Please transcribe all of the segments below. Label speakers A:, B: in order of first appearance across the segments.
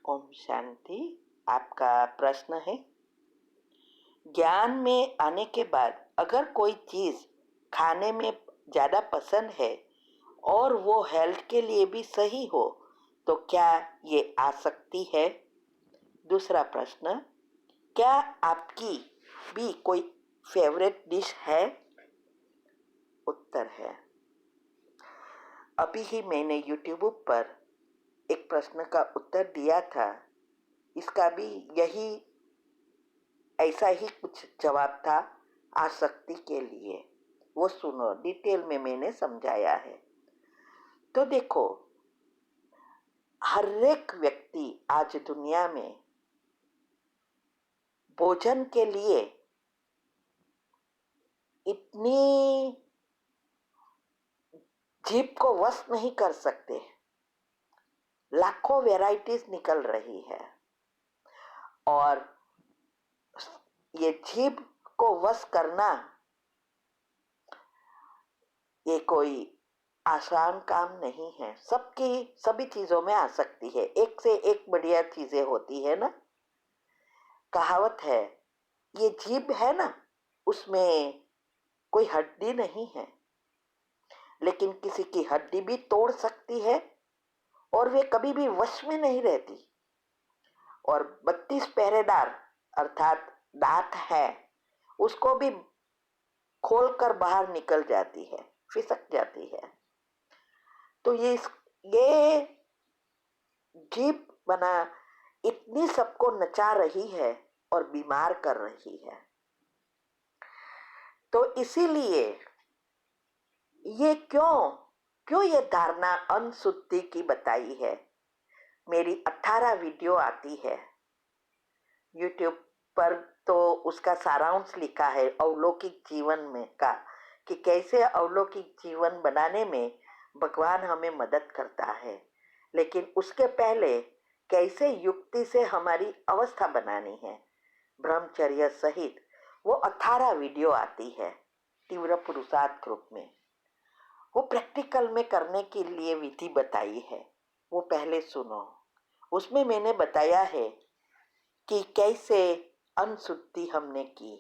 A: ओम शांति। आपका प्रश्न है, ज्ञान में आने के बाद अगर कोई चीज खाने में ज्यादा पसंद है और वो हेल्थ के लिए भी सही हो तो क्या ये आसक्ति है? दूसरा प्रश्न, क्या आपकी भी कोई फेवरेट डिश है? उत्तर है, अभी ही मैंने यूट्यूब पर एक प्रश्न का उत्तर दिया था। इसका भी यही ऐसा ही कुछ जवाब था आसक्ति के लिए। वो सुनो, डिटेल में मैंने समझाया है। तो देखो, हर एक व्यक्ति आज दुनिया में भोजन के लिए इतनी जीभ को वश नहीं कर सकते। लाखों वैरायटीज निकल रही है और ये जीभ को वश करना ये कोई आसान काम नहीं है। सबकी सभी चीजों में आ सकती है, एक से एक बढ़िया चीजें होती है ना। कहावत है, ये जीभ है ना, उसमें कोई हड्डी नहीं है, लेकिन किसी की हड्डी भी तोड़ सकती है और वे कभी भी वश में नहीं रहती। और 32 पहरेदार अर्थात दांत है, उसको भी खोलकर बाहर निकल जाती है, फिसक जाती है। तो ये जीभ बना इतनी सबको नचा रही है और बीमार कर रही है। तो इसीलिए ये क्यों ये धारणा अनशुद्धि की बताई है। मेरी 18 वीडियो आती है यूट्यूब पर, तो उसका सारांश लिखा है अलौकिक जीवन में का, कि कैसे अलौकिक जीवन बनाने में भगवान हमें मदद करता है, लेकिन उसके पहले कैसे युक्ति से हमारी अवस्था बनानी है ब्रह्मचर्य सहित। वो 18 वीडियो आती है तीव्र पुरुषार्थ ग्रुप में। वो प्रैक्टिकल में करने के लिए विधि बताई है, वो पहले सुनो। उसमें मैंने बताया है कि कैसे अनशुद्धि हमने की।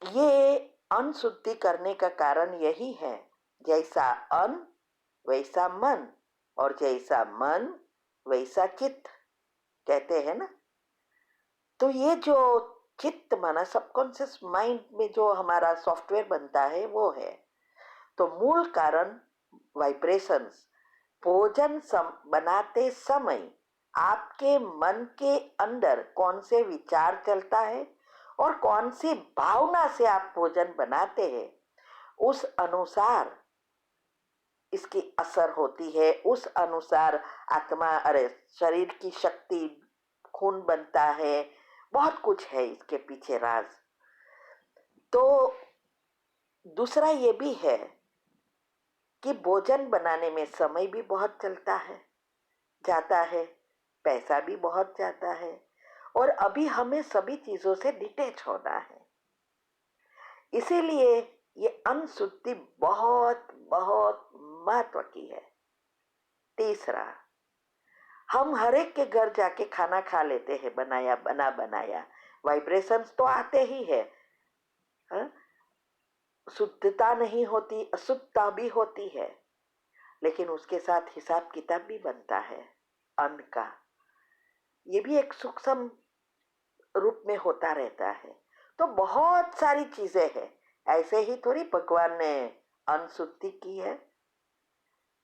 A: ये अनशुद्धि करने का कारण यही है, जैसा अन्न वैसा मन और जैसा मन वैसा चित्त, कहते हैं ना। तो ये जो चित्त माना सबकॉन्शियस माइंड में जो हमारा सॉफ्टवेयर बनता है वो है। तो मूल कारण वाइब्रेशंस। भोजन बनाते समय आपके मन के अंदर कौन से विचार चलता है और कौन सी भावना से आप भोजन बनाते हैं, उस अनुसार इसकी असर होती है। उस अनुसार आत्मा शरीर की शक्ति, खून बनता है, बहुत कुछ है इसके पीछे राज। तो दूसरा ये भी है कि भोजन बनाने में समय भी बहुत चलता है, जाता है, पैसा भी बहुत जाता है, और अभी हमें सभी चीजों से डिटैच होना है। इसीलिए ये अनशुद्धि बहुत बहुत महत्व की है। तीसरा, हम हर एक के घर जाके खाना खा लेते हैं, बना बनाया, वाइब्रेशंस तो आते ही है, हाँ? शुद्धता नहीं होती, अशुद्धता भी होती है, लेकिन उसके साथ हिसाब किताब भी बनता है अन्न का। ये भी एक सूक्ष्म रूप में होता रहता है। तो बहुत सारी चीजें हैं, ऐसे ही थोड़ी भगवान ने अनशुद्धि की है।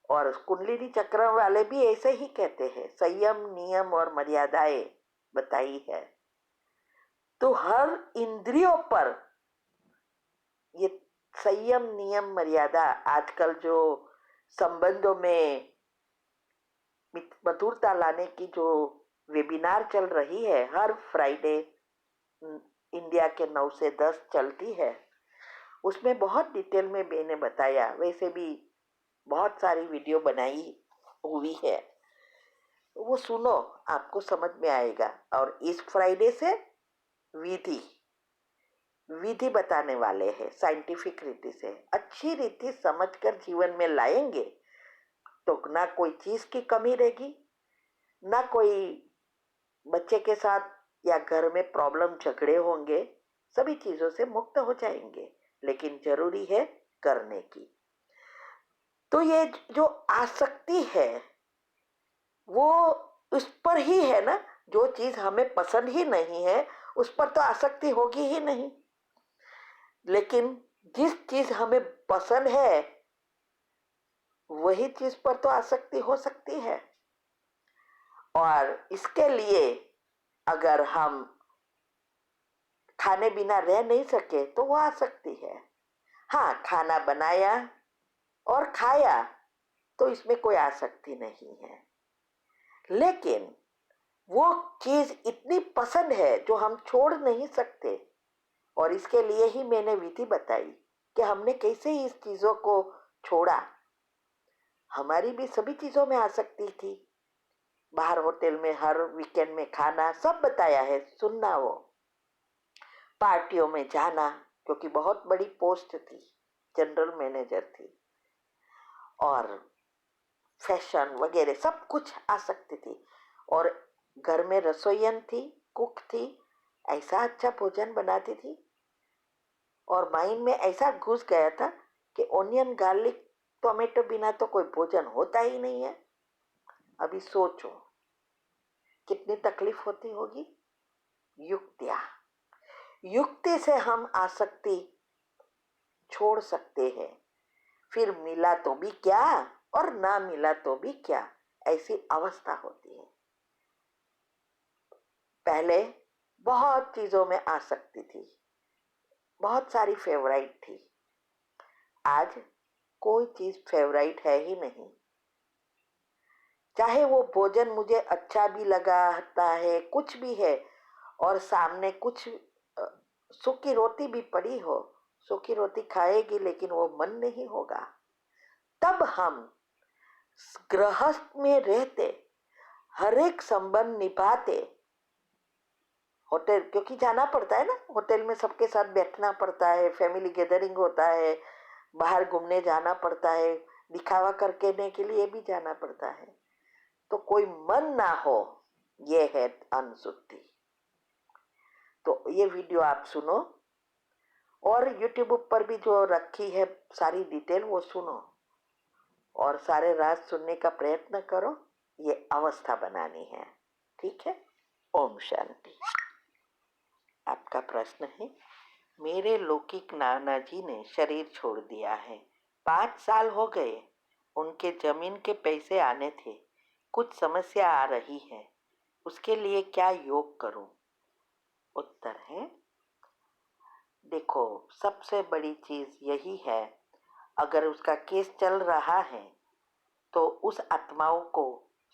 A: और कुंडलिनी चक्र वाले भी ऐसे ही कहते हैं, संयम नियम और मर्यादाएं बताई है। तो हर इंद्रियों पर ये संयम नियम मर्यादा, आजकल जो संबंधों में मधुरता लाने की जो वेबिनार चल रही है, हर फ्राइडे इंडिया के 9 से 10 चलती है, उसमें बहुत डिटेल में मैंने बताया। वैसे भी बहुत सारी वीडियो बनाई हुई है, वो सुनो, आपको समझ में आएगा। और इस फ्राइडे से विधि बताने वाले हैं, साइंटिफिक रीति से। अच्छी रीति समझकर जीवन में लाएंगे तो ना कोई चीज की कमी रहेगी, ना कोई बच्चे के साथ या घर में प्रॉब्लम झगड़े होंगे, सभी चीजों से मुक्त हो जाएंगे, लेकिन जरूरी है करने की। तो ये जो आसक्ति है वो उस पर ही है ना, जो चीज हमें पसंद ही नहीं है उस पर तो आसक्ति होगी ही नहीं। लेकिन जिस चीज हमें पसंद है वही चीज पर तो आसक्ति हो सकती है। और इसके लिए अगर हम खाने बिना रह नहीं सके तो वो आसक्ति है। हाँ, खाना बनाया और खाया तो इसमें कोई आसक्ति नहीं है, लेकिन वो चीज इतनी पसंद है जो हम छोड़ नहीं सकते। और इसके लिए ही मैंने विधि बताई कि हमने कैसे इस चीजों को छोड़ा। हमारी भी सभी चीजों में आसक्ति थी, बाहर होटल में हर वीकेंड में खाना, सब बताया है, सुनना। वो पार्टियों में जाना, क्योंकि बहुत बड़ी पोस्ट थी, जनरल मैनेजर थी, और फैशन वगैरह सब कुछ आसक्ति थी। और घर में रसोईयन थी, कुक थी, ऐसा अच्छा भोजन बनाती थी, और माइंड में ऐसा घुस गया था कि ओनियन गार्लिक टोमेटो बिना तो कोई भोजन होता ही नहीं है। अभी सोचो कितनी तकलीफ होती होगी। युक्ति से हम आसक्ति छोड़ सकते हैं। फिर मिला तो भी क्या और ना मिला तो भी क्या, ऐसी अवस्था होती है। पहले बहुत चीजों में आसक्ति थी, बहुत सारी फेवरेट थी, आज कोई चीज फेवरेट है ही नहीं। चाहे वो भोजन मुझे अच्छा भी लगाता है, कुछ भी है, और सामने कुछ सूखी रोटी भी पड़ी हो, सूखी रोटी खाएगी लेकिन वो मन नहीं होगा। तब हम गृहस्थ में रहते, हर एक संबंध निभाते, होटल क्योंकि जाना पड़ता है ना, होटल में सबके साथ बैठना पड़ता है, फैमिली गैदरिंग होता है, बाहर घूमने जाना पड़ता है, दिखावा करने के लिए भी जाना पड़ता है, तो कोई मन ना हो, ये है अनशुद्धि। तो ये वीडियो आप सुनो, और यूट्यूब पर भी जो रखी है सारी डिटेल वो सुनो, और सारे राज सुनने का प्रयत्न करो। ये अवस्था बनानी है, ठीक है। ओम शांति। आपका प्रश्न है, मेरे लौकिक नाना जी ने शरीर छोड़ दिया है, 5 साल हो गए, उनके जमीन के पैसे आने थे, कुछ समस्या आ रही है, उसके लिए क्या योग करूं? उत्तर है, देखो, सबसे बड़ी चीज यही है, अगर उसका केस चल रहा है तो उस आत्माओं को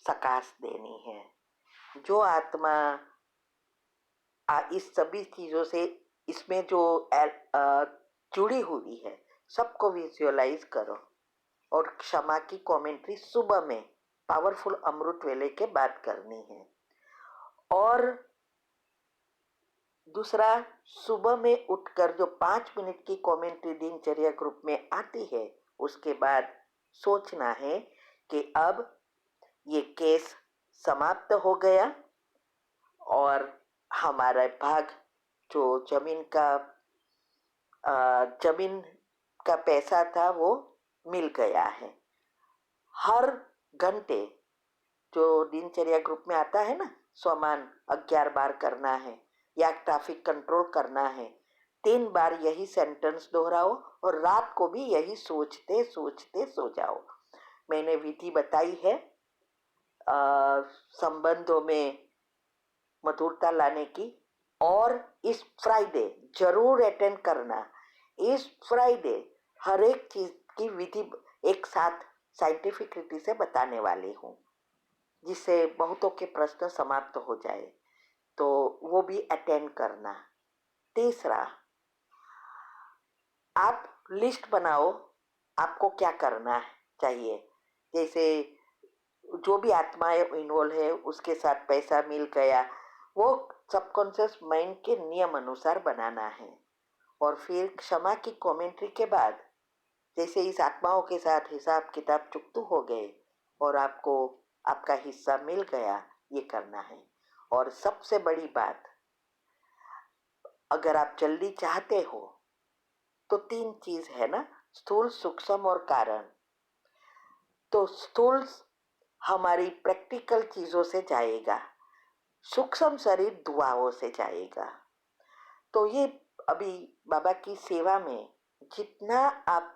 A: सकाश देनी है। जो आत्मा इस सभी चीजों से, इसमें जो जुड़ी हुई है, सबको विजुअलाइज करो, और क्षमा की कमेंट्री सुबह में पावरफुल अमृत वेले के बाद करनी है। और दूसरा, सुबह में उठकर जो 5 मिनट की कमेंट्री दिनचर्या ग्रुप में आती है, उसके बाद सोचना है कि अब ये केस समाप्त हो गया और हमारा भाग जो जमीन का पैसा था वो मिल गया है। हर घंटे जो दिनचर्या ग्रुप में आता है ना, स्वमान 11 बार करना है या ट्रैफिक कंट्रोल करना है, 3 बार यही सेंटेंस दोहराओ, और रात को भी यही सोचते सोचते सो जाओ। मैंने विधि बताई है संबंधों में मधुरता लाने की, और इस फ्राइडे जरूर अटेंड करना। इस फ्राइडे हर एक चीज की विधि एक साथ साइंटिफिक रीति से बताने वाली हूँ, जिससे बहुतों के प्रश्न समाप्त हो जाए, तो वो भी अटेंड करना। तीसरा, आप लिस्ट बनाओ आपको क्या करना चाहिए। जैसे जो भी आत्माएं इन्वॉल्व है उसके साथ पैसा मिल गया, वो सबकॉन्शियस माइंड के नियम अनुसार बनाना है। और फिर क्षमा की कमेंट्री के बाद, जैसे इस आत्माओं के साथ हिसाब किताब चुकतू हो गए और आपको आपका हिस्सा मिल गया, ये करना है। और सबसे बड़ी बात, अगर आप जल्दी चाहते हो तो 3 चीज है ना, स्थूल, सूक्ष्म और कारण। तो स्थूल हमारी प्रैक्टिकल चीजों से जाएगा, सूक्ष्म शरीर दुआओं से जाएगा। तो ये अभी बाबा की सेवा में जितना आप,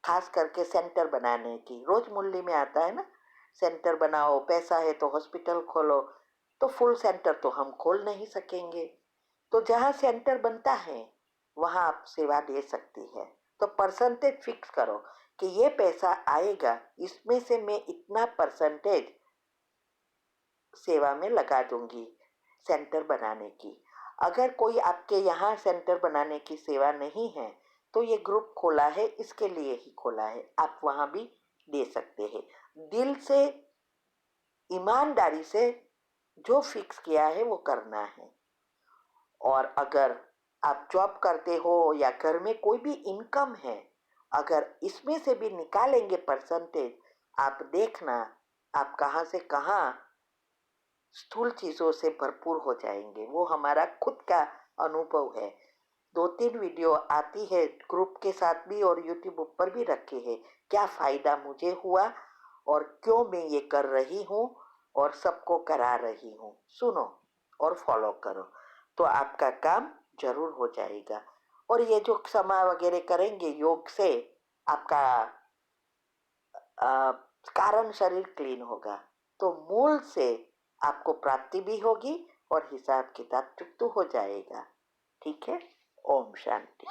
A: खास करके सेंटर बनाने की, रोज मुरली में आता है ना, सेंटर बनाओ, पैसा है तो हॉस्पिटल खोलो, तो फुल सेंटर तो हम खोल नहीं सकेंगे। तो जहाँ सेंटर बनता है वहाँ आप सेवा दे सकती है। तो परसेंटेज फिक्स करो कि ये पैसा आएगा, इसमें से मैं इतना परसेंटेज सेवा में लगा दूंगी सेंटर बनाने की। अगर कोई आपके यहाँ सेंटर बनाने की सेवा नहीं है तो ये ग्रुप खोला है, इसके लिए ही खोला है, आप वहाँ भी दे सकते हैं। दिल से, ईमानदारी से जो फिक्स किया है वो करना है। और अगर आप जॉब करते हो या घर में कोई भी इनकम है, अगर इसमें से भी निकालेंगे परसेंटेज, आप देखना आप कहाँ से कहाँ स्थूल चीजों से भरपूर हो जाएंगे। वो हमारा खुद का अनुभव है। 2-3 वीडियो आती है ग्रुप के साथ भी और यूट्यूब ऊपर भी रखे हैं, क्या फायदा मुझे हुआ और क्यों मैं ये कर रही हूँ और सबको करा रही हूँ। सुनो और फॉलो करो तो आपका काम जरूर हो जाएगा। और ये जो क्षमा वगैरह करेंगे योग से, आपका कारण शरीर क्लीन होगा, तो मूल से आपको प्राप्ति भी होगी और हिसाब किताब चुकतू हो जाएगा। ठीक है, ओम शांति।